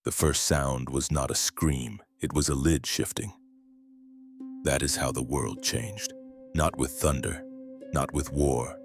The first sound was not a scream, it was a lid shifting. That is how the world changed. Not with thunder, not with war,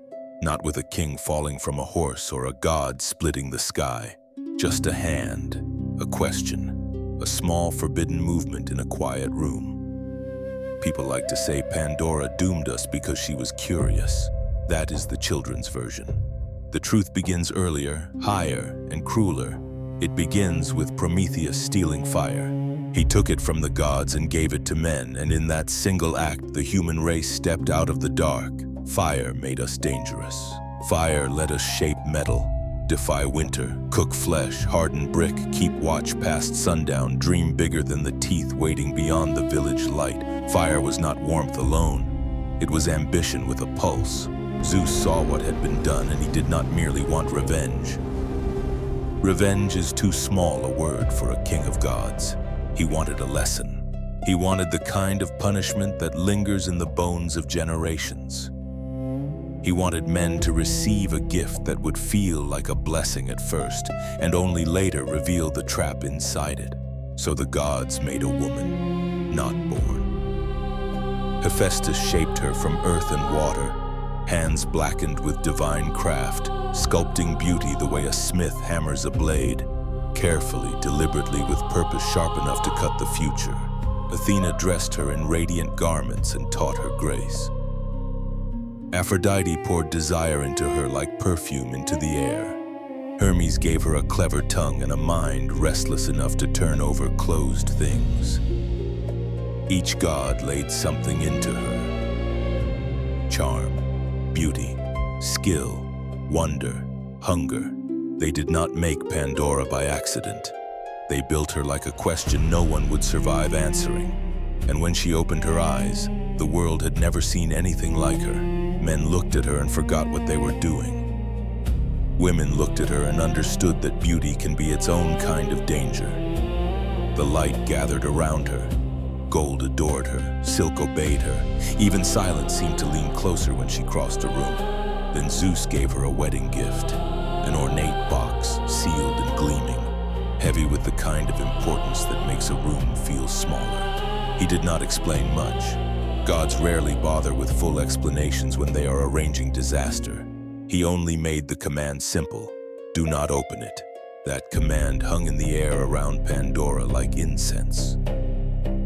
not with a king falling from a horse or a god splitting the sky. Just a hand, a question, a small forbidden movement in a quiet room. People like to say Pandora doomed us because she was curious. That is the children's version. The truth begins earlier, higher, and crueler. It begins with Prometheus stealing fire. He took it from the gods and gave it to men, and in that single act, the human race stepped out of the dark. Fire made us dangerous. Fire let us shape metal, defy winter, cook flesh, harden brick, keep watch past sundown, dream bigger than the teeth waiting beyond the village light. Fire was not warmth alone. It was ambition with a pulse. Zeus saw what had been done, and he did not merely want revenge. Revenge is too small a word for a king of gods. He wanted a lesson. He wanted the kind of punishment that lingers in the bones of generations. He wanted men to receive a gift that would feel like a blessing at first, and only later reveal the trap inside it. So the gods made a woman, not born. Hephaestus shaped her from earth and water, hands blackened with divine craft, sculpting beauty the way a smith hammers a blade, carefully, deliberately, with purpose sharp enough to cut the future. Athena dressed her in radiant garments and taught her grace. Aphrodite poured desire into her like perfume into the air. Hermes gave her a clever tongue and a mind restless enough to turn over closed things. Each god laid something into her. Charm, beauty, skill, wonder, hunger. They did not make Pandora by accident. They built her like a question no one would survive answering. And when she opened her eyes, the world had never seen anything like her. Men looked at her and forgot what they were doing. Women looked at her and understood that beauty can be its own kind of danger. The light gathered around her. Gold adored her, silk obeyed her. Even silence seemed to lean closer when she crossed a room. Then Zeus gave her a wedding gift, an ornate box, sealed and gleaming, heavy with the kind of importance that makes a room feel smaller. He did not explain much. Gods rarely bother with full explanations when they are arranging disaster. He only made the command simple: do not open it. That command hung in the air around Pandora like incense.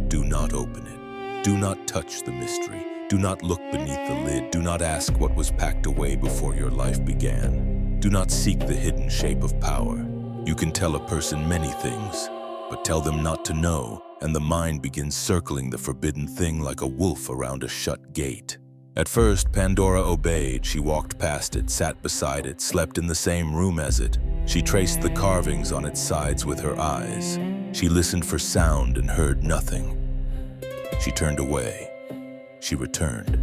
Do not open it. Do not touch the mystery. Do not look beneath the lid. Do not ask what was packed away before your life began. Do not seek the hidden shape of power. You can tell a person many things, but tell them not to know, and the mind begins circling the forbidden thing like a wolf around a shut gate. At first, Pandora obeyed. She walked past it, sat beside it, slept in the same room as it. She traced the carvings on its sides with her eyes. She listened for sound and heard nothing. She turned away. She returned.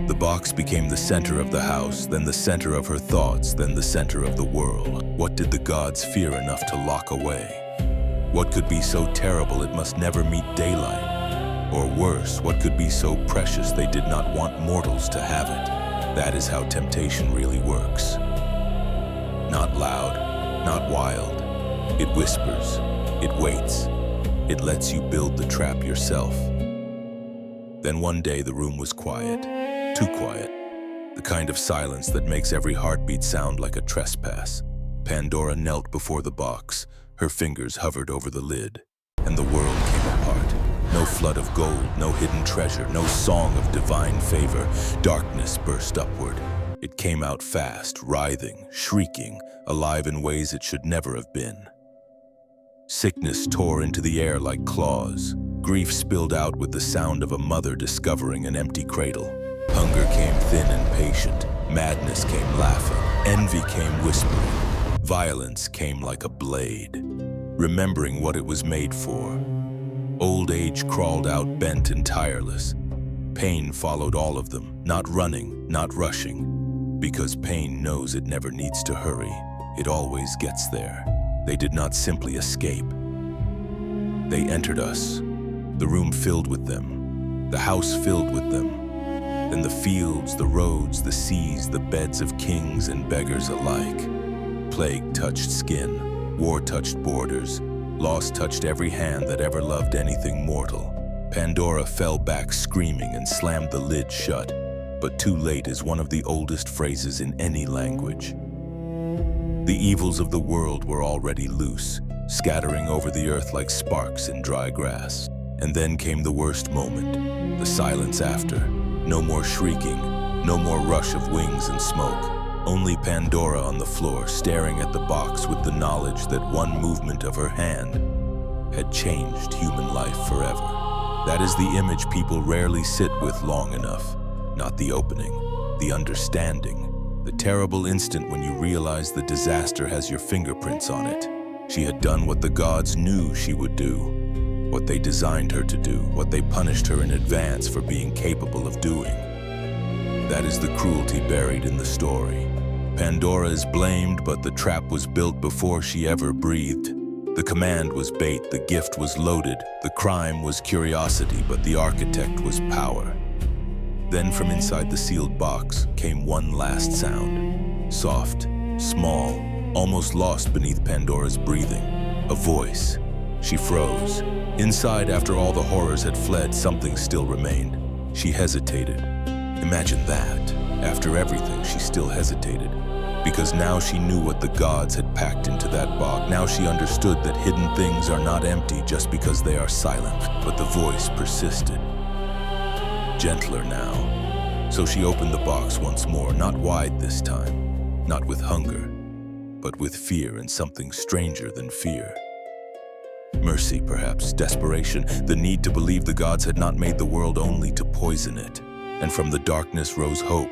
The box became the center of the house, then the center of her thoughts, then the center of the world. What did the gods fear enough to lock away? What could be so terrible it must never meet daylight? Or worse, what could be so precious they did not want mortals to have it? That is how temptation really works. Not loud, not wild. It whispers, it waits. It lets you build the trap yourself. Then one day the room was quiet, too quiet. The kind of silence that makes every heartbeat sound like a trespass. Pandora knelt before the box. Her fingers hovered over the lid, and the world came apart. No flood of gold, no hidden treasure, no song of divine favor. Darkness burst upward. It came out fast, writhing, shrieking, alive in ways it should never have been. Sickness tore into the air like claws. Grief spilled out with the sound of a mother discovering an empty cradle. Hunger came thin and patient. Madness came laughing. Envy came whispering. Violence came like a blade, remembering what it was made for. Old age crawled out bent and tireless. Pain followed all of them, not running, not rushing, because pain knows it never needs to hurry. It always gets there. They did not simply escape. They entered us. The room filled with them. The house filled with them. Then the fields, the roads, the seas, the beds of kings and beggars alike. Plague touched skin. War touched borders. Loss touched every hand that ever loved anything mortal. Pandora fell back screaming and slammed the lid shut. But too late is one of the oldest phrases in any language. The evils of the world were already loose, scattering over the earth like sparks in dry grass. And then came the worst moment, the silence after. No more shrieking, no more rush of wings and smoke. Only Pandora on the floor, staring at the box with the knowledge that one movement of her hand had changed human life forever. That is the image people rarely sit with long enough. Not the opening, the understanding, the terrible instant when you realize the disaster has your fingerprints on it. She had done what the gods knew she would do, what they designed her to do, what they punished her in advance for being capable of doing. That is the cruelty buried in the story. Pandora is blamed, but the trap was built before she ever breathed. The command was bait, the gift was loaded, the crime was curiosity, but the architect was power. Then from inside the sealed box came one last sound. Soft, small, almost lost beneath Pandora's breathing. A voice. She froze. Inside, after all the horrors had fled, something still remained. She hesitated. Imagine that. After everything, she still hesitated. Because now she knew what the gods had packed into that box. Now she understood that hidden things are not empty just because they are silent. But the voice persisted. Gentler now. So she opened the box once more, not wide this time, not with hunger, but with fear and something stranger than fear. Mercy, perhaps, desperation, the need to believe the gods had not made the world only to poison it. And from the darkness rose hope,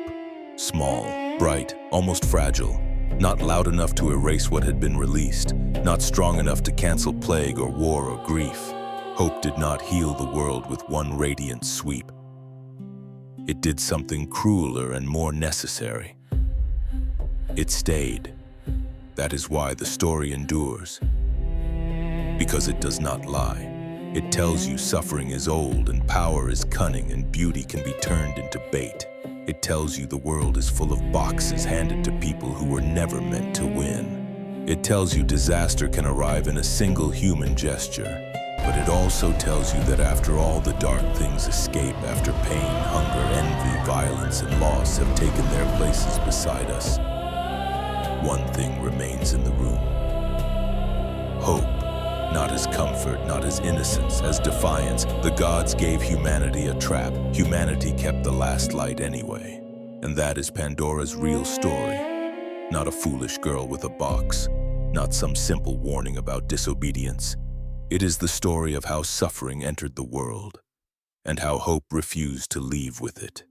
small, bright, almost fragile, not loud enough to erase what had been released, not strong enough to cancel plague or war or grief. Hope did not heal the world with one radiant sweep. It did something crueler and more necessary. It stayed. That is why the story endures. Because it does not lie. It tells you suffering is old and power is cunning and beauty can be turned into bait. It tells you the world is full of boxes handed to people who were never meant to win. It tells you disaster can arrive in a single human gesture. But it also tells you that after all the dark things escape, after pain, hunger, envy, violence, and loss have taken their places beside us, one thing remains in the room. Hope, not as comfort, not as innocence, as defiance. The gods gave humanity a trap. Humanity kept the last light anyway. And that is Pandora's real story. Not a foolish girl with a box, not some simple warning about disobedience. It is the story of how suffering entered the world, and how hope refused to leave with it.